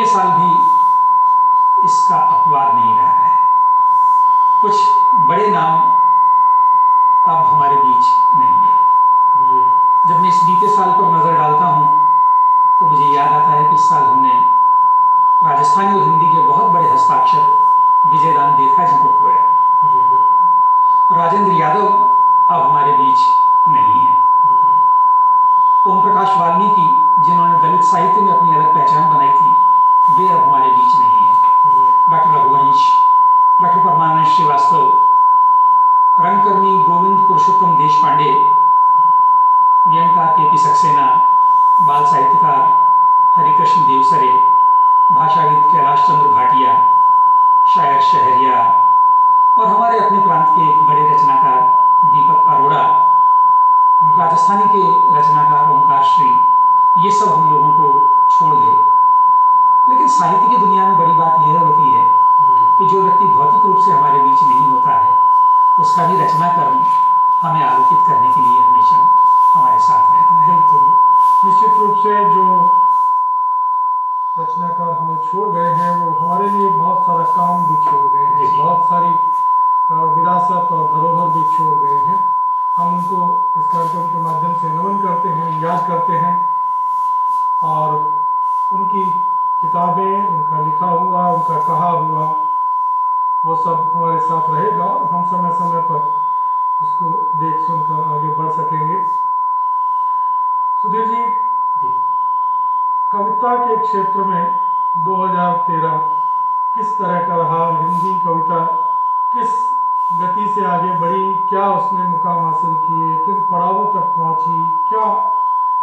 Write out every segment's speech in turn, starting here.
ये साल भी इसका अपवाद नहीं रहा है। कुछ बड़े नाम अब हमारे बीच नहीं है। जब मैं इस बीते साल पर नज़र डालता हूँ तो मुझे याद आता है कि इस साल हमने राजस्थानी और हिंदी के बहुत बड़े हस्ताक्षर विजय राम देखा जी को खोया। राजेंद्र यादव अब हमारे बीच नहीं है। ओम प्रकाश वाल्मीकि जिन्होंने दलित साहित्य में अपनी अलग पहचान बनाई थी, वे अब हमारे बीच नहीं है। डॉक्टर रघुवंश, डॉक्टर परमानंद श्रीवास्तव, रंगकर्मी गोविंद पुरुषोत्तम देशपांडे, व्यंगकार के पी सक्सेना, बाल साहित्यकार हरिकृष्ण देवसरे, भाषाविद कैलाश चंद्र भाटिया, शायर शहरियार और हमारे अपने प्रांत के एक बड़े रचनाकार दीपक अरोड़ा, राजस्थानी के रचनाकार ओंकार श्री, ये सब हम लोगों को छोड़ गए। लेकिन साहित्य की दुनिया में बड़ी बात यह होती है कि जो व्यक्ति भौतिक रूप से हमारे बीच नहीं होता है, उसका भी रचना कर्म हमें आलोकित करने के लिए हमेशा हमारे साथ रहता है। बिल्कुल निश्चित रूप से जो रचनाकार हमें छोड़ गए हैं वो हमारे लिए बहुत सारा काम भी छोड़ गए हैं, बहुत सारी विरासत और धरोहर भी छोड़ गए हैं। हम उनको इस कार्यक्रम के माध्यम से नमन करते हैं, याद करते हैं और उनकी किताबें, उनका लिखा हुआ, उनका कहा हुआ वो सब हमारे साथ रहेगा और हम समय समय पर उसको देख सुनकर आगे बढ़ सकेंगे। सुधीर जी, कविता के क्षेत्र में 2013 किस तरह का रहा? हिंदी कविता किस गति से आगे बढ़ी? क्या उसने मुकाम हासिल किए? किन पड़ावों तक पहुंची? क्या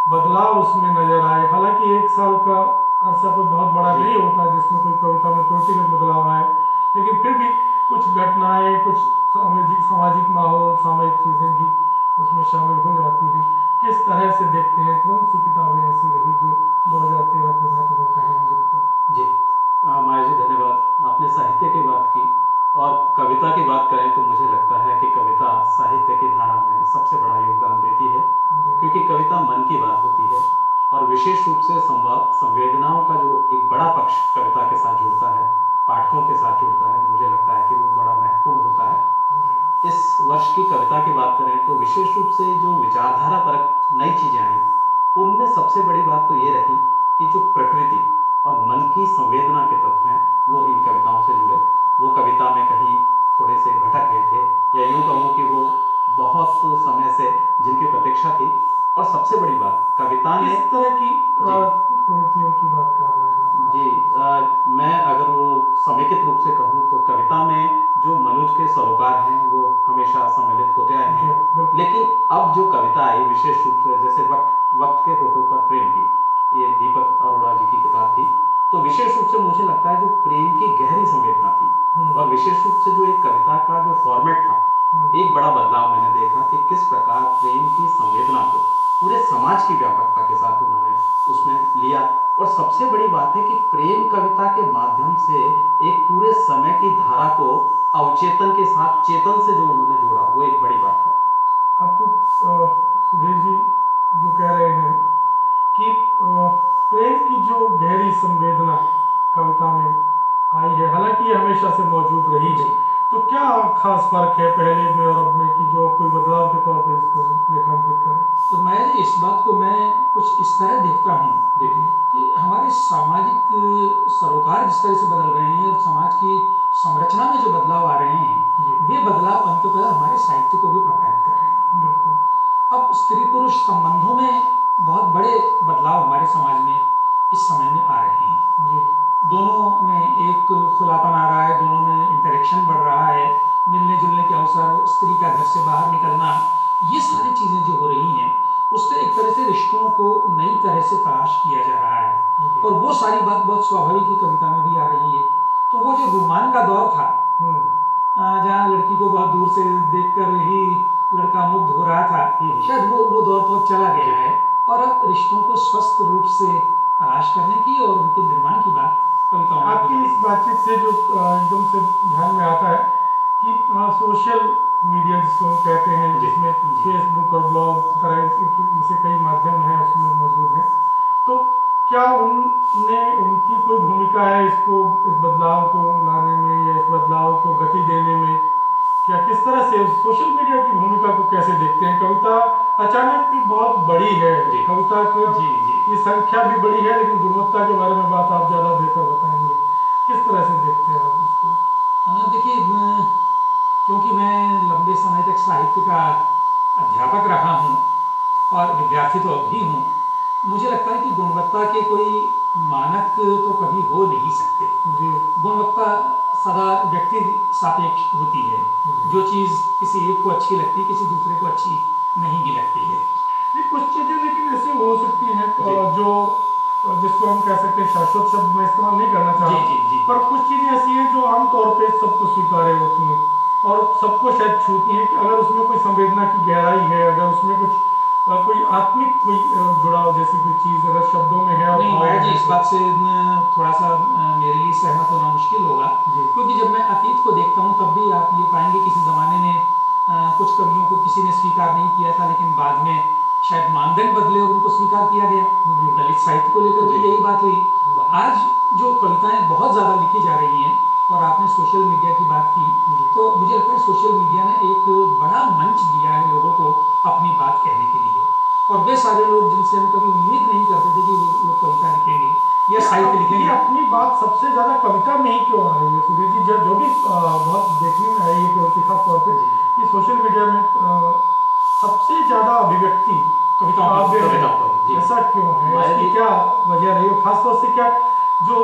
बदलाव उसमें नजर आए? हालांकि एक साल का अरसा कोई बहुत बड़ा नहीं होता जिसमें कोई कविता में त्रुटिगत बदलाव आए, लेकिन फिर भी कुछ घटनाएं, कुछ सामाजिक माहौल, सामाजिक चीज़ें भी उसमें शामिल हो जाती हैं। किस तरह से देखते हैं? कौन सी किताबें ऐसी रही जो 2013 के महत्वपूर्ण कहें जिनको? जी माया जी, धन्यवाद। आपने साहित्य की बात की और कविता की बात करें तो मुझे लगता है कि कविता साहित्य की धारा में सबसे बड़ा योगदान देती है, क्योंकि कविता मन की बात होती है और विशेष रूप से संवाद, संवेदनाओं का जो एक बड़ा पक्ष कविता के साथ जुड़ता है, पाठकों के साथ जुड़ता है, मुझे लगता है कि वो बड़ा महत्वपूर्ण होता है। इस वर्ष की कविता की बात करें तो विशेष रूप से जो विचारधारा परक नई चीज़ें आई, उनमें सबसे बड़ी बात तो ये रही कि जो प्रकृति और मन की संवेदना के तत्व हैं वो इन कविताओं से जुड़े। वो कविता में कहीं थोड़े से भटक गए थे, या यूँ कहूँ कि वो बहुत समय से जिनकी प्रतीक्षा थी। और सबसे बड़ी बात, कविता ने किस तरह की प्रवृत्तियों की बात कर रहे हैं जी, मैं अगर वो समेकित रूप से कहूँ तो कविता में जो मनुज के सरोकार हैं वो हमेशा सम्मिलित होते आए हैं, लेकिन अब जो कविता आई विशेष रूप से, जैसे वक्त के होठों पर प्रेम की, ये दीपक अरोड़ा जी की किताब थी, तो विशेष रूप से मुझे लगता है जो प्रेम की गहरी संवेदना थी और विशेष रूप से जो एक कविता का जो फॉर्मेट था, एक बड़ा बदलाव मैंने देखा कि किस प्रकार प्रेम की संवेदना को पूरे समाज की व्यापकता के साथ उन्होंने उसमें लिया। और सबसे बड़ी बात है कि प्रेम कविता के माध्यम से एक पूरे समय की धारा को अवचेतन के साथ चेतन से जो उन्होंने जोड़ा, वो एक बड़ी बात है। आपको सुधीर जी जो कह रहे हैं कि प्रेम की जो गहरी संवेदना कविता में आई है, हालांकि ये हमेशा से मौजूद रही है, तो क्या खास फर्क है पहले में और अब में कि जो कोई बदलाव के तौर पर इसको रेखांकित करें? तो मैं इस बात को मैं कुछ इस तरह देखता हूँ, देखिए कि हमारे सामाजिक सरोकार जिस तरह से बदल रहे हैं और समाज की संरचना में जो बदलाव आ रहे हैं, वे बदलाव अंततः हमारे साहित्य को भी प्रभावित कर रहे हैं। बिल्कुल। अब स्त्री पुरुष संबंधों में बहुत बड़े बदलाव हमारे समाज में इस समय में आ रहे हैं जी। दोनों में एक खुलापन आ रहा है, दोनों में इंटरेक्शन बढ़ रहा है, मिलने जुलने के अवसर, स्त्री का घर से बाहर निकलना, ये सारी चीज़ें जो हो रही हैं उससे एक तरह से रिश्तों को नई तरह से तलाश किया जा रहा है और वो सारी बात बहुत स्वाभाविक ही कविता में भी आ रही है। तो वो जो रोमान का दौर था जहाँ लड़की को बहुत दूर से देखकर ही लड़का मुग्ध हो रहा था, शायद वो दौर तो चला गया है और अब रिश्तों को स्वस्थ रूप से तलाश करने की और उनके निर्माण की बात कविताओं में। आपकी इस बातचीत से जो एकदम से ध्यान में आता है कि सोशल मीडिया जिसको हम कहते हैं, जिसमें फेसबुक और ब्लॉग तरह जैसे कई माध्यम हैं उसमें मौजूद हैं, तो क्या उनने उनकी कोई भूमिका भूमिका है इसको, इस बदलाव को लाने में या इस बदलाव को गति देने में? क्या किस तरह से सोशल मीडिया की भूमिका को कैसे देखते हैं? कविता अचानक बहुत बड़ी है, जी। कविता जी जी की संख्या भी बड़ी है, लेकिन गुणवत्ता के बारे में बात आप ज़्यादा बेहतर बताएंगे। किस तरह से देखते हैं आप इसको? देखिए, क्योंकि मैं लंबे समय तक साहित्य का अध्यापक रहा हूँ और विद्यार्थी तो अब भी हूँ, मुझे लगता है कि गुणवत्ता के कोई मानक तो कभी हो नहीं सकते। जी गुणवत्ता सदा व्यक्ति सापेक्ष होती है। जो चीज़ किसी एक को अच्छी लगती है, किसी दूसरे को अच्छी नहीं भी लगती है। ये कुछ चीज़ें लेकिन ऐसी हो सकती हैं जी। जो जिसको हम कह सकते हैं, शाश्वत शब्द मैं इस्तेमाल नहीं करना चाह रहा, जी, जी, जी। पर कुछ चीज़ें ऐसी हैं जो आमतौर पे सबको स्वीकार्य होती हैं और सबको शायद छूती हैं कि अगर उसमें कोई संवेदना की गहराई है, अगर उसमें कुछ कोई आत्मिक कोई जुड़ाव जैसी कोई चीज़ अगर शब्दों में है और नहीं, भाव माया में जी, है इस बात से थोड़ा सा मेरे लिए सहमत होना मुश्किल होगा। जी। क्योंकि जब मैं अतीत को देखता हूँ तब भी आप ये पाएंगे किसी ज़माने में कुछ कवियों को किसी ने स्वीकार नहीं किया था, लेकिन बाद में शायद मानदंड बदले और उनको स्वीकार किया गया। जी। दलित साहित्य को लेकर भी यही बात हुई। तो आज जो कविताएं बहुत ज़्यादा लिखी जा रही हैं, और आपने सोशल मीडिया की बात की, तो मुझे लगता है सोशल मीडिया ने एक बड़ा मंच दिया है लोगों को अपनी बात कहने के लिए। और वे सारे लोग जिनसे हम कभी उम्मीद नहीं करते थे कि वो लोग कविता लिखेंगे या साहित्य ये लिखेंगे। अपनी बात सबसे ज़्यादा कविता में ही क्यों आ रही है सुधीर जी? जो भी बहुत देखने में आई है कि खास तौर पे कि सोशल मीडिया में सबसे ज़्यादा अभिव्यक्ति कविताओं काव्य पर- में कविताओं पर, जी। ऐसा क्यों है? माया इसकी जी- क्या वजह रही है? खासतौर से क्या जो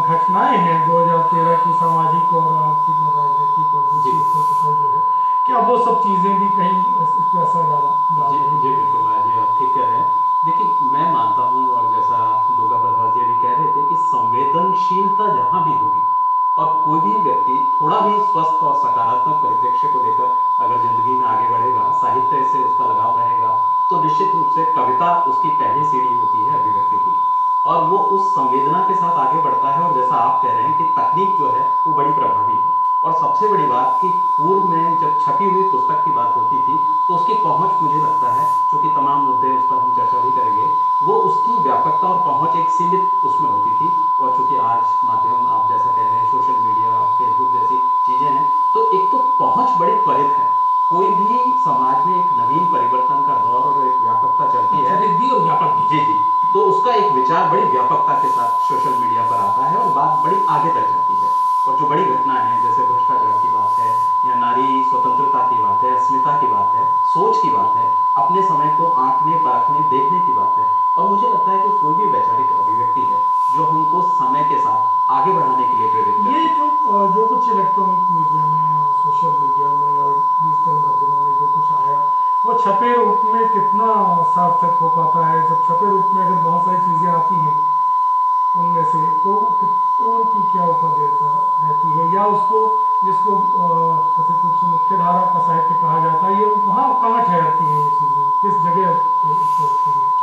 घटनाएं हैं 2013 की सामाजिक और आर्थिक और राजनीतिक और जी। दूसरी स्तर पर जो है, क्या वो सब चीज़ें भी कहीं इस पर असर डाल जी रही जी हैं? बिल्कुल माया जी, आप ठीक कह रहे हैं। देखिए, मैं मानता हूँ, और जैसा दुर्गा प्रसाद जी भी कह रहे थे, कि संवेदनशीलता जहाँ भी होगी और कोई भी व्यक्ति थोड़ा भी स्वस्थ और सकारात्मक परिप्रेक्ष्य को लेकर अगर जिंदगी में आगे बढ़ेगा, साहित्य से उसका लगाव रहेगा, तो निश्चित रूप से कविता उसकी पहली सीढ़ी होती है अभिव्यक्ति की, और वो उस संवेदना के साथ आगे बढ़ता है। और जैसा आप कह रहे हैं कि तकनीक जो है वो बड़ी प्रभावी है। और सबसे बड़ी बात कि पूर्व में जब छपी हुई पुस्तक की बात होती थी तो उसकी पहुंच, मुझे लगता है, चूँकि तमाम मुद्दे उस पर हम चर्चा भी करेंगे, वो उसकी व्यापकता और पहुंच एक सीमित उसमें होती थी। और चूँकि आज माध्यम आप जैसा कह रहे हैं, सोशल मीडिया, फेसबुक जैसी चीज़ें हैं, तो एक तो पहुंच बड़ी त्वरित है। कोई भी समाज में एक नवीन परिवर्तन का दौर और एक व्यापकता चलती है, त्वरित भी और व्यापक भी। जी जी, तो उसका एक विचार बड़ी व्यापकता के साथ सोशल मीडिया पर आता है और बात बड़ी आगे तक जाती है। और जो बड़ी घटना है, जैसे भ्रष्टाचार की बात है या नारी स्वतंत्रता की बात है, अस्मिता की बात है, सोच की बात है, अपने समय को आंकने, परखने, देखने की बात है। और मुझे लगता है कि कोई भी वैचारिक अभिव्यक्ति है जो हमको समय के साथ आगे बढ़ाने के लिए प्रेरित करती ये है। जो कुछ इलेक्ट्रॉनिक मीडिया में और सोशल मीडिया में और डिजिटल माध्यमों में जो कुछ आया, वो छपे रूप में कितना सार्थक हो पाता है? जब छपे रूप में अगर बहुत सारी चीज़ें आती हैं उनमें से, तो उनकी क्या उपयोगिता रहती है? या उसको, जिसको कथित रूप से मुख्य धारा का साहित्य कहा जाता है, ये वहाँ कहाँ ठहरती हैं ये चीज़ें? किस जगह इसको रखती हैं?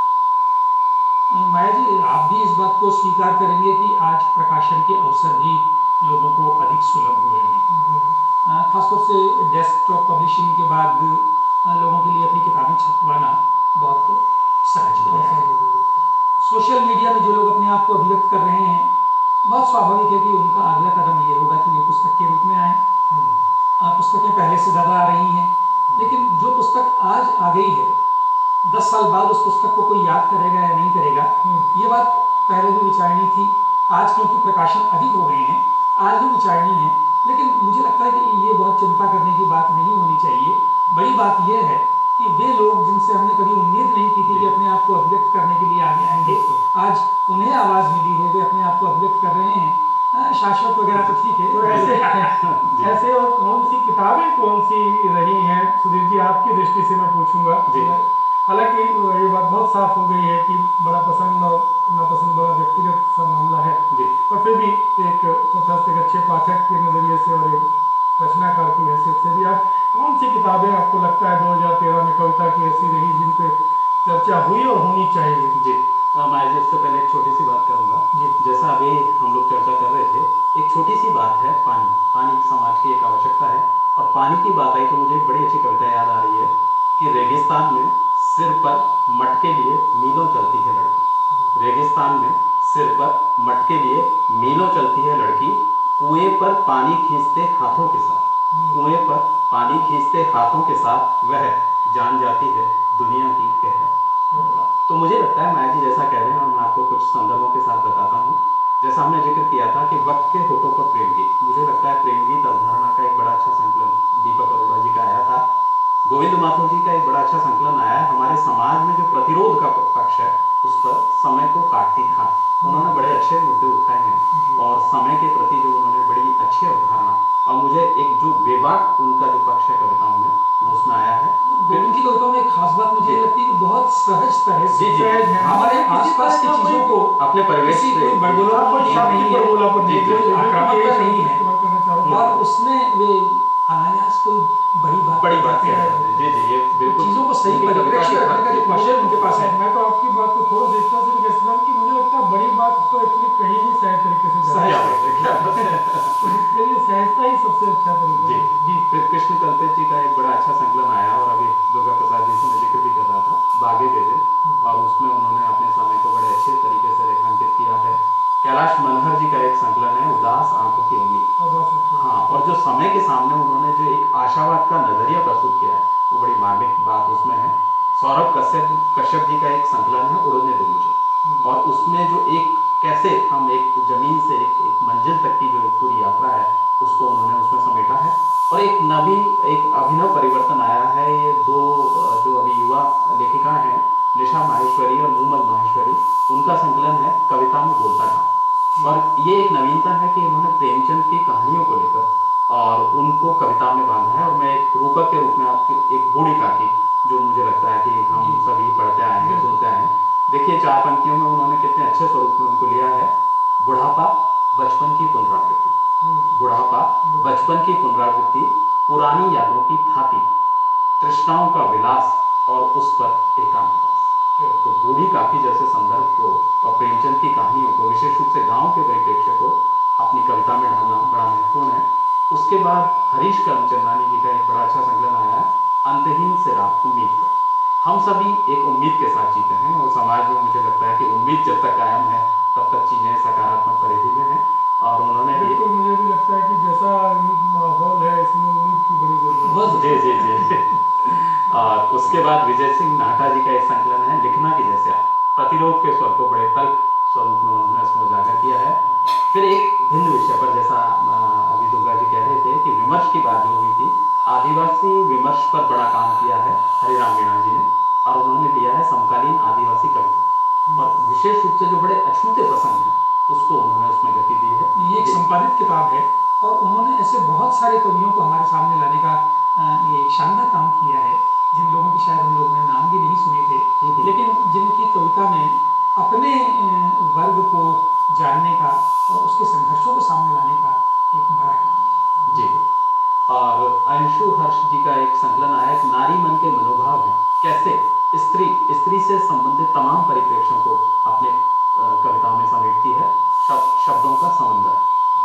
माया जी, आप भी इस बात को स्वीकार करेंगे कि आज प्रकाशन के अवसर भी लोगों को अधिक सुलभ हुए हैं। खासतौर से डेस्कटॉप पब्लिशिंग के बाद लोगों के लिए अपनी किताबें छपवाना बहुत सहज हो गया है। सोशल मीडिया में जो लोग अपने आप को अभिव्यक्त कर रहे हैं, बहुत स्वाभाविक है कि उनका अगला कदम ये होगा कि ये पुस्तक के रूप में आए। पुस्तकें पहले से ज़्यादा आ रही हैं, लेकिन जो पुस्तक आज आ गई है, 10 साल बाद उस पुस्तक को कोई याद करेगा या नहीं करेगा, ये बात पहले भी विचारणी थी। आज क्योंकि प्रकाशन अधिक हो गए हैं, आज भी विचारणी है, लेकिन मुझे लगता है कि ये बहुत चिंता करने की बात नहीं होनी चाहिए। बड़ी बात यह है कि वे लोग जिनसे हमने कभी उम्मीद नहीं की थी कि अपने आप को अभिव्यक्त करने के लिए आगे आएंगे, आज उन्हें आवाज़ मिली है, वे अपने आप को अभिव्यक्त कर रहे हैं। शाश्वत वगैरह तो ठीक है, तो ऐसे और कौन सी किताबें कौन सी रही हैं सुधीर जी, आपकी दृष्टि से मैं पूछूंगा? जी। हालांकि ये बात बहुत साफ हो गई है कि बड़ा पसंद और नापसंद बड़ा व्यक्तिगत सा मामला है, जी। पर फिर भी एक तथास्थ एक अच्छे पाठक के नज़रिए से और एक रचनाकार की हैसियत से भी, आप कौन सी किताबें आपको लगता है 2013 में कविता की ऐसी रही जिन पे चर्चा हुई और होनी चाहिए? जी, मैं जी उससे पहले एक छोटी सी बात करूँगा। जी। जैसा अभी हम लोग चर्चा कर रहे थे, एक छोटी सी बात है, पानी। पानी समाज की एक आवश्यकता है, और पानी की बात आई तो मुझे एक बड़ी अच्छी कविता याद आ रही है कि रेगिस्तान में सिर पर मटके लिए मीलों चलती है लड़की। रेगिस्तान में सिर पर मटके लिए मीलों चलती है लड़की, कुएं पर पानी खींचते हाथों के साथ, कुएं पर पानी खींचते हाथों के साथ वह जान जाती है दुनिया की कहर। तो मुझे लगता है माया जी जैसा कह रहे हैं, और मैं आपको कुछ संदर्भों के साथ बताता हूँ। जैसा हमने जिक्र किया था कि वक्त के होठों पर प्रेम गीत, मुझे लगता है प्रेम गीत अवधारणा का एक बड़ा अच्छा संकलन दीपक अरोड़ा जी का आया था। गोविंद माथुर जी का एक बड़ा अच्छा संकलन आया है। हमारे समाज में जो प्रतिरोध का पक्ष है उस पर समय को काटती धार, उन्होंने बड़े अच्छे मुद्दे उठाए हैं और समय के प्रति जो उन्होंने बड़ी अच्छी अवधारणा, और मुझे एक जो बेबाक उनका जो पक्ष है कविताओं में वो उसमें आया है। गोविंद की कविताओं में एक खास बात मुझे ये लगती है कि बहुत सहज तरह से जी, जी। सहज है, हमारे किसी आसपास की तरह का चीजों को अपने परिवेश किसी से कोई बड़बोला कोई शाब्दिक बड़बोलापन नहीं, कोई कोई आक्रामकता नहीं है, इस्तेमाल करना चाह रहा हूँ। और उसमें वे अनायास कोई बड़ी बात बड़ी बात कहते है। हैं। जी जी, ये तो बिल्कुल चीजों को सही उनकी कविता परिप्रेक्ष्य के रखने का जो साथ- कौशल उनके पास है, मैं तो आपकी बात को थोड़ा सा इस तरह से भी कह सकता हूँ कि मुझे लगता है बड़ी बात तो एक्चुअली कहीं भी सहज तरीके से जाती क्या है। बात है, क्या बात है। तो उसके लिए सहजता ही सबसे अच्छा तरीका जी है। जी। फिर कृष्ण कल्पेश जी का एक बड़ा अच्छा संकलन आया, और अभी दुर्गा प्रसाद जी से मैं जिक्र भी कर रहा था, बागे दे दे, और उसमें उन्होंने अपने समय को बड़े अच्छे तरीके से रेखांकित किया है। कैलाश मनोहर जी का एक संकलन है, उदास आंखों की उम्मीद। हाँ, और जो समय के सामने उन्होंने जो एक आशावाद का नजरिया प्रस्तुत किया है वो बड़ी मार्मिक बात उसमें है। सौरभ कश्यप जी का एक संकलन है, उड़ने दो मुझे, और उसमें जो एक कैसे हम एक जमीन से एक मंजिल तक की जो एक पूरी यात्रा है उसको उन्होंने उसमें समेटा है। और एक नवीन एक अभिनव परिवर्तन आया है, ये दो जो अभी युवा लेखिका हैं, निशा माहेश्वरी और मूमल माहेश्वरी, उनका संकलन है कविता में बोलता था। और ये एक नवीनता है कि इन्होंने प्रेमचंद की कहानियों को लेकर और उनको कविता में बांधा है। और मैं एक रूपक के रूप में आपकी एक बूढ़ी काकी, जो मुझे लगता है कि हम सभी पढ़ते आए हैं, सुनते आए हैं, देखिए 4 पंक्तियों में उन्होंने कितने अच्छे स्वरूप में उनको लिया है। बुढ़ापा बचपन की पुनरावृत्ति, बुढ़ापा बचपन की पुनरावृत्ति, पुरानी यादों की थाती, तृष्णाओं का विलास और उस पर एकांतवास। तो बूढ़ी काकी जैसे संदर्भ को और प्रेमचंद की कहानियों को, विशेष रूप से गांव के परिप्रेक्ष्य को अपनी कविता में ढालना बड़ा महत्वपूर्ण है। उसके बाद हरीश करमचंदानी जी का एक बड़ा अच्छा संकलन आया है, अंतहीन से रात उम्मीद का। हम सभी एक उम्मीद के साथ जीते हैं, और समाज में मुझे लगता है कि उम्मीद जब तक कायम है तब तक चीज़ें सकारात्मक परिधि में हैं। और उन्होंने बिल्कुल, मुझे भी लगता है कि जैसा माहौल है इसमें उम्मीद की बड़ी जरूरत है। जी जी जी। और उसके बाद विजय सिंह नाहटा जी का एक संकलन है, लिखना की जैसे आप, प्रतिरोध के स्वर को बड़े तल्ख स्वरूप में उन्होंने इसमें उजागर किया है। फिर एक भिन्न विषय पर, जैसा अभी दुर्गा जी कह रहे थे कि विमर्श की बात जो हुई थी, आदिवासी विमर्श पर बड़ा काम किया है हरिराम मीणा जी ने, और उन्होंने लिया है समकालीन आदिवासी कविता, और विशेष रूप से जो बड़े अछूते प्रसंग हैं उसको उन्होंने उसमें गति दी है। ये एक संपादित किताब है, और उन्होंने ऐसे बहुत सारे कवियों को हमारे सामने लाने का ये एक शानदार काम किया है, जिन लोगों की शायद हम लोगों ने नाम भी नहीं सुने थे, लेकिन जिनकी कविता में अपने वर्ग को जानने का और उसके संघर्षों को सामने लाने का एक बड़ा काम है। जी। और अंशु हर्ष जी का एक संकलन आया, एक नारी मन के मनोभाव है, कैसे स्त्री से संबंधित तमाम परिप्रेक्ष्यों को अपने कविताओं में समेटती है, शब्दों का समंदर।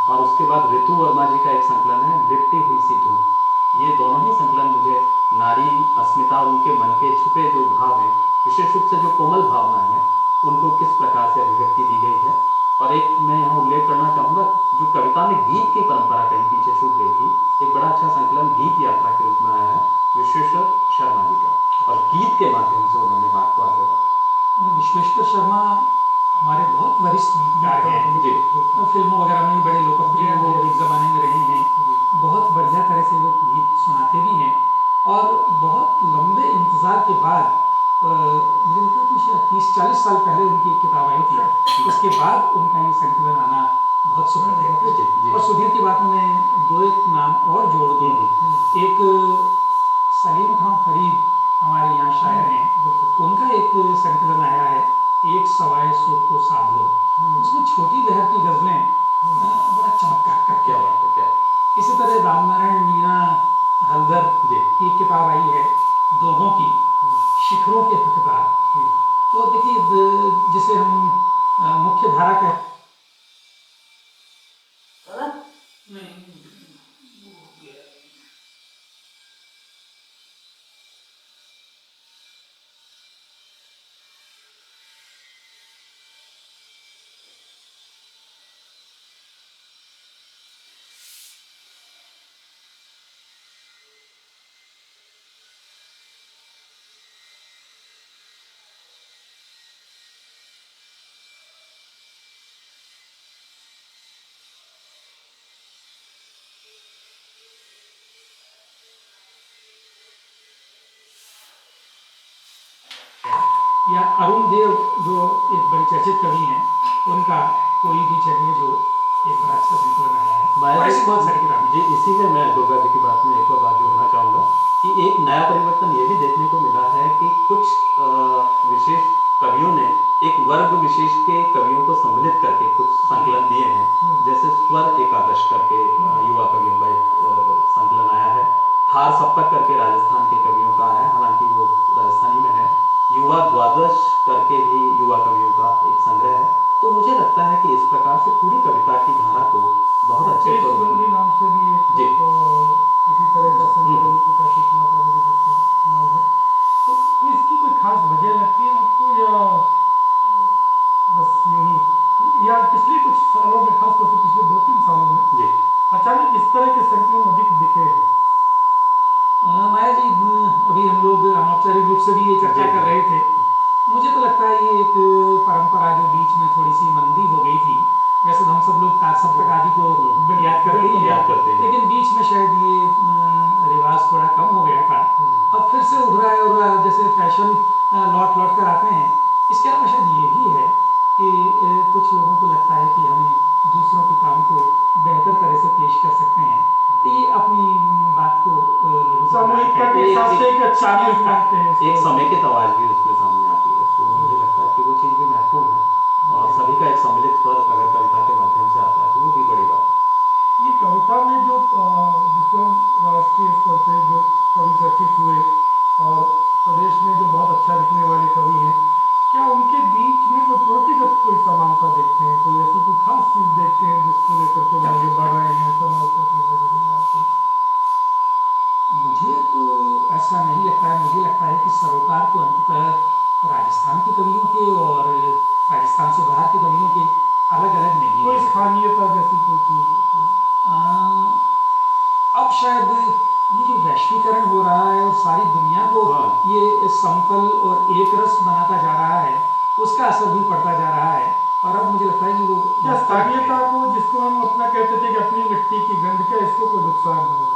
और उसके बाद ऋतु वर्मा जी का एक संकलन है, लिपटी हुई सी धूप। ये दोनों ही संकलन मुझे नारी अस्मिता, उनके मन के छुपे जो भाव हैं, विशेष रूप से जो कोमल भावनाएं हैं, उनको किस प्रकार से अभिव्यक्ति दी गई है। और एक मैं यहाँ उल्लेख करना चाहूँगा, जो कविता में गीत की परंपरा कहीं पीछे छूट गई थी, एक बड़ा अच्छा संकलन गीत यात्रा के रूप में आया है विश्वेश्वर शर्मा जी का, और गीत के माध्यम से उन्होंने बात को आगे बढ़ाया। विश्वेश्वर शर्मा हमारे बहुत वरिष्ठ गीतकार हैं, जी फिल्मों वगैरह में भी बड़े लोकप्रिय वो एक ज़माने में रहे हैं, बहुत बढ़िया तरह से वो गीत सुनाते भी हैं, और बहुत लंबे इंतज़ार के बाद मुझे लगता है कि शायद 30-40 साल पहले उनकी एक किताब आई थी, उसके बाद उनका ये संकलन आना बहुत सुखद है। और सुधीर की बात में 2-1 नाम और जोड़ दूँ, एक सलीम खां फरीद हमारे यहाँ शायर हैं, उनका एक संकलन आया है, एक सवाए सूर को साधो, उसमें छोटी लहर की गज़लें बड़ा चमत्कार करके क्या बात है, क्या इसी तरह रामनारायण मीणा हलदर की एक किताब आई है दोहों की, शिखरों के हकदार। तो देखिए जिसे हम मुख्य धारा कहते या अरुण देव जो एक बड़े चर्चित कवि हैं, उनका कोई भी चलिए जो एक बड़ा अच्छा संकलन आया है, और ऐसी बहुत सारी किताबें। जी, इसी में मैं दुर्गा जी की बात में एक और बात जोड़ना चाहूँगा कि एक नया परिवर्तन ये भी देखने को मिला है कि कुछ विशेष कवियों ने एक वर्ग विशेष के कवियों को सम्मिलित करके कुछ संकलन दिए हैं। जैसे स्वर एकादश करके युवा कवियों का एक संकलन आया है। थार सप्तक करके राजस्थान के कवियों का आया है, हालांकि वो राजस्थानी में है। युवा द्वादश करके भी युवा कवियों का एक संग्रह है। तो मुझे लगता है कि इस प्रकार से पूरी कविता की धारा को बहुत अच्छे देश सुगंधी नाम से भी एक जी। इसी तरह का संकलन प्रकाशित हुआ था, मुझे जितना नाम है। तो इसकी कोई खास वजह लगती है आपको, या बस यूं ही, या पिछले कुछ सालों में, खास तौर से पिछले 2-3 सालों में जी अचानक इस तरह के संकलन अधिक दिखे हैं? माया जी, अभी हम लोग अनौपचारिक रूप से भी ये चर्चा जी। कर रहे थे। मुझे तो लगता है ये एक परंपरा जो बीच में थोड़ी सी मंदी हो गई थी। वैसे तो हम सब लोग ताज सप्तक आदि को याद करते ही याद करते हैं। लेकिन बीच में शायद ये रिवाज थोड़ा कम हो गया था। अब फिर से उभरा है, और जैसे फैशन लौट लौट कर आते हैं। इसके अलावा शायद ये भी है कि कुछ लोगों को लगता है कि हम दूसरों के काम को बेहतर तरह से पेश कर सकते हैं, तो ये अपनी बात को लोगों से सामूहिकता के एक- हिसाब से एक अच्छा चीज सामूहिकता। मानते हैं इसको। एक समेकित आवाज भी उसमें सामने आती है, तो मुझे लगता है कि वो चीज़ भी महत्वपूर्ण है। और सभी का एक सम्मिलित स्वर अगर कविता के माध्यम से आता है तो वो भी बड़ी बात है। ये कविता में जो जिसको राष्ट्रीय स्तर पे जो कवि चर्चित हुए और प्रदेश में जो बहुत अच्छा लिखने वाले कवि हैं, क्या उनके बीच में कोई प्रकृतिगत कोई समानता देखते हैं? कोई ऐसी कोई खास चीज़ देखते हैं जिसको लेकर के वो आगे बढ़ रहे हैं समाज का आपको? मुझे तो ऐसा नहीं लगता है। मुझे लगता है कि सरोकार तो अंततः राजस्थान के कवियों के और राजस्थान से बाहर के कवियों के अलग अलग नहीं कोई है। स्थानीयता जैसी कोई चीज़? अब शायद ये जो वैश्वीकरण हो रहा है और सारी दुनिया को हाँ। ये समतल और एक रस बनाता जा रहा है, उसका असर भी पड़ता जा रहा है। और अब मुझे लगता है कि वो क्या स्थानीयता को, जिसको हम अपना कहते थे कि अपनी मिट्टी की गंध, क्या इसको कोई नुकसान हुआ?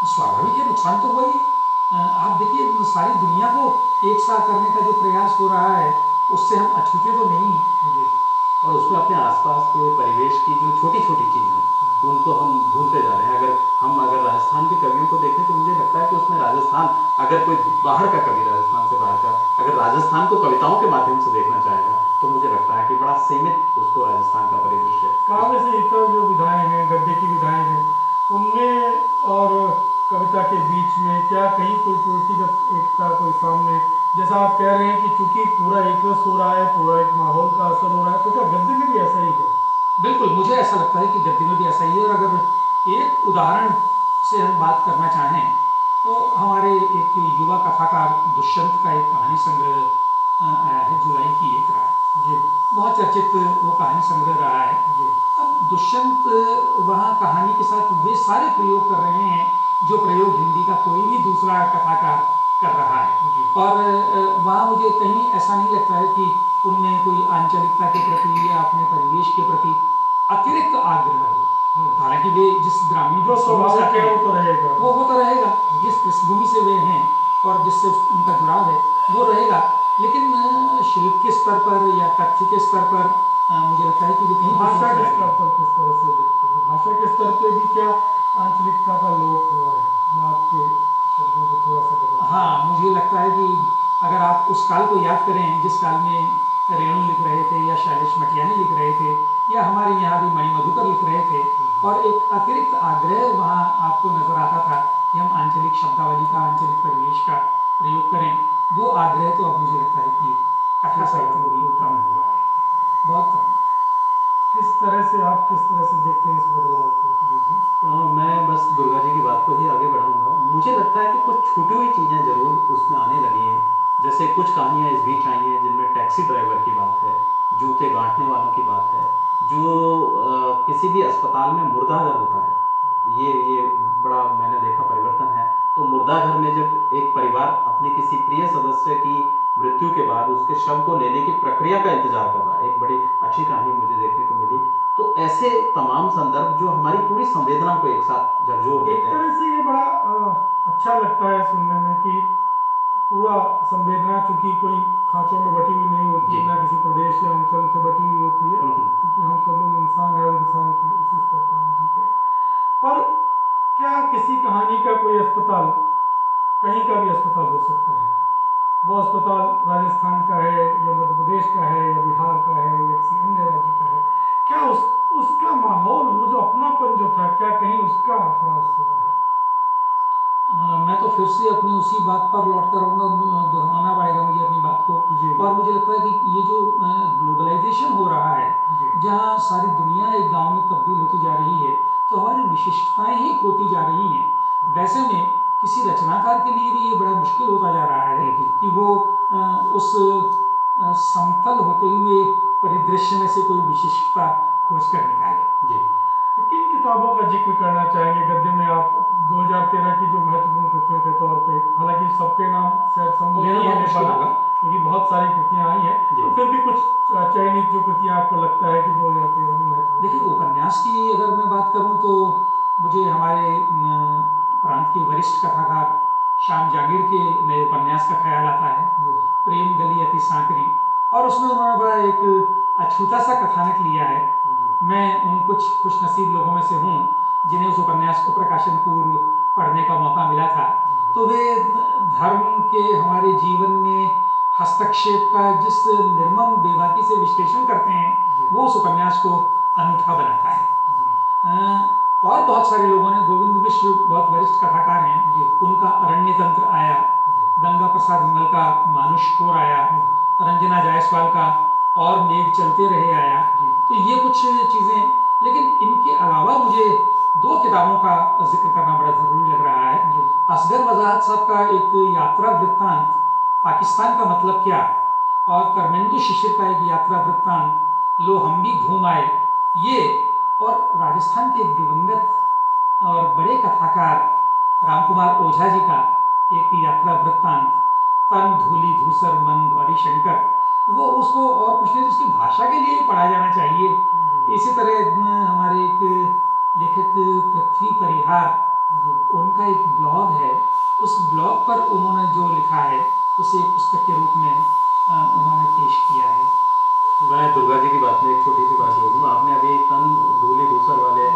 स्वाभाविक है, नुकसान तो हुआ ही है। आप देखिए, सारी दुनिया को एक साथ करने का जो प्रयास हो रहा है, उससे हम अछूते तो नहीं हैं। और उसमें अपने आसपास के परिवेश की जो छोटी छोटी चीज़ें हैं उनको हम भूलते जा रहे हैं। अगर राजस्थान के कवियों को देखें तो मुझे लगता है कि उसमें राजस्थान, अगर कोई बाहर का कवि राजस्थान से बाहर का अगर राजस्थान को कविताओं के माध्यम से देखना चाहेगा तो मुझे लगता है कि बड़ा सीमित उसको राजस्थान का परिदृश्य। काव्य से इतर जो विधाएं हैं, गद्य की विधाएं हैं, उनमें और कविता के बीच में क्या कहीं कोई प्रकृतिगत एकता कोई सामने, जैसा आप कह रहे हैं कि चूंकि पूरा एक रस हो रहा है, पूरा एक माहौल का असर हो रहा है, तो क्या गद्य में भी ऐसा ही है? बिल्कुल, मुझे ऐसा लगता है कि गद्य में भी ऐसा ही है। और अगर एक उदाहरण से हम बात करना चाहें तो हमारे एक युवा कथाकार दुष्यंत का एक कहानी संग्रह आया है, जुलाई की 1 रात। जी। बहुत चर्चित वो कहानी संग्रह रहा है। जी। अब दुष्यंत वहाँ कहानी के साथ वे सारे प्रयोग कर रहे हैं जो प्रयोग हिंदी का कोई भी दूसरा कथाकार कर रहा है। और वहाँ मुझे कहीं ऐसा नहीं लगता है कि उनमें कोई आंचलिकता के प्रति या अपने परिवेश के प्रति अतिरिक्त आग्रह हो। हालांकि वे जिस ग्रामीण जो स्वाभाविक है वो तो रहेगा, वो तो रहेगा। जिस पृष्ठभूमि से वे हैं और जिससे उनका जुड़ाव है वो रहेगा। लेकिन शिल्प के स्तर पर या तथ्य के स्तर पर मुझे लगता है कि वे कहीं भाषा के स्तर पर किस तरह से देखते हैं? भाषा के स्तर पे भी क्या आंचलिकता का लोप हुआ है? मैं आपके शब्दों को थोड़ा सा बदल। हाँ, मुझे लगता है कि अगर आप उस काल को याद करें जिस काल में रेणु लिख रहे थे या शैलेश मटियानी लिख रहे थे या हमारे यहाँ भी मणि मधुकर लिख रहे थे, और एक अतिरिक्त आग्रह वहाँ आपको नजर आता था कि हम आंचलिक शब्दावली का, आंचलिक परिवेश का प्रयोग करें, वो आग्रह तो अब मुझे लगता है कि कथा साहित्य में भी कम हुआ है, बहुत कम। किस तरह से देखते हैं इस बदलाव को? मैं बस दुर्गा जी की बात को ही आगे बढ़ाऊंगा। मुझे लगता है कि कुछ छूटी हुई चीज़ें ज़रूर उसमें आने लगी हैं। जैसे कुछ कहानियाँ इस बीच आई हैं जिनमें टैक्सी ड्राइवर की बात है, जूते गांठने वालों की बात है, जो किसी भी अस्पताल में मुर्दाघर होता है, ये बड़ा मैंने देखा परिवर्तन है। तो मुर्दाघर में जब एक परिवार अपने किसी प्रिय सदस्य की मृत्यु के बाद उसके शव को लेने की प्रक्रिया का इंतजार कर रहा है, एक बड़ी अच्छी कहानी मुझे देखने को मिली। तो ऐसे तमाम संदर्भ जो हमारी पूरी संवेदना को एक साथ झकझोर एक देते हैं। तरह से ये बड़ा अच्छा लगता है सुनने में कि पूरा संवेदना चूंकि कोई खांचों में बटी हुई नहीं होती है, जी। ना किसी प्रदेश या अंचल से बटी हुई होती है, क्योंकि हम सब लोग इंसान है और इंसान की उसी स्तर पर हम जीते हैं। पर क्या किसी कहानी का कोई अस्पताल, कहीं का भी अस्पताल हो सकता है, वो अस्पताल राजस्थान का है या मध्य प्रदेश का है या बिहार का है या किसी अन्य राज्य का है, क्या उसका माहौल, वो जो अपनापन जो था, क्या कहीं उसका ह्रास हुआ है? मैं तो फिर से अपनी उसी बात पर लौट कर आऊँगा, दोहराना पड़ेगा मुझे अपनी बात को। जी। और मुझे लगता है कि ये जो ग्लोबलाइजेशन हो रहा है, जी। जहाँ सारी दुनिया एक गांव में तब्दील होती जा रही है, तो हमारी विशिष्टताएं ही खोती जा रही हैं। वैसे में किसी रचनाकार के लिए भी ये बड़ा मुश्किल होता जा रहा है कि वो उस समतल होते हुए परिदृश्य में से कोई विशिष्टता खोज कर निकाले। जी। किन किताबों का जिक्र करना चाहेंगे गद्य में आप 2013 की जो महत्वपूर्ण कृतियों के तौर पे? हालांकि सबके नाम शायद संभव लेना नहीं है बहुत ले मुश्किल पाना, होगा। क्योंकि बहुत सारी कृतियां आई हैं, जी। तो फिर भी कुछ चयनित जो कृतियां आपको लगता है कि 2013 में महत्वपूर्ण? देखिए, उपन्यास की अगर मैं बात करूं तो मुझे हमारे प्रांत के वरिष्ठ कथाकार श्याम जागीर के नए उपन्यास का ख्याल आता है, प्रेम गली अति सांकरी। और उसमें उन्होंने बड़ा एक अछूता सा कथानक लिया है। मैं उन कुछ खुशनसीब लोगों में से हूँ जिन्हें उस उपन्यास को प्रकाशन पूर्व पढ़ने का मौका मिला था। तो वे धर्म के हमारे जीवन में हस्तक्षेप का जिस निर्मम बेबाकी से विश्लेषण करते हैं, वो उस उपन्यास को अनूठा बनाता है। और बहुत सारे लोगों ने, गोविंद मिश्र बहुत वरिष्ठ कथाकार हैं, उनका अरण्य तंत्र आया, गंगा प्रसाद विमल का मानुष कोर आया, रंजना जायसवाल का और मेघ चलते रहे आया। तो ये कुछ चीज़ें, लेकिन इनके अलावा मुझे दो किताबों का जिक्र करना बड़ा ज़रूरी लग रहा है। असगर वजाहत साहब का एक यात्रा वृत्तांत पाकिस्तान का मतलब क्या, और कर्मेंदु शिशिर का एक यात्रा वृत्तांत लो हम भी घूम आए, ये, और राजस्थान के एक दिवंगत और बड़े कथाकार रामकुमार ओझा जी का एक यात्रा वृत्तांत तन धूलि धूसर मन गौरी शंकर, वो उसको और कुछ नहीं तो उसकी भाषा के लिए पढ़ा जाना चाहिए। इसी तरह हमारे एक लेखक पृथ्वी परिहार, उनका एक ब्लॉग है, उस ब्लॉग पर उन्होंने जो लिखा है उसे एक पुस्तक के रूप में उन्होंने पेश किया है। मैं दुर्गा जी की बात में एक छोटी सी बात जोड़ूँ। आपने अभी तन धूलि धूसर वाले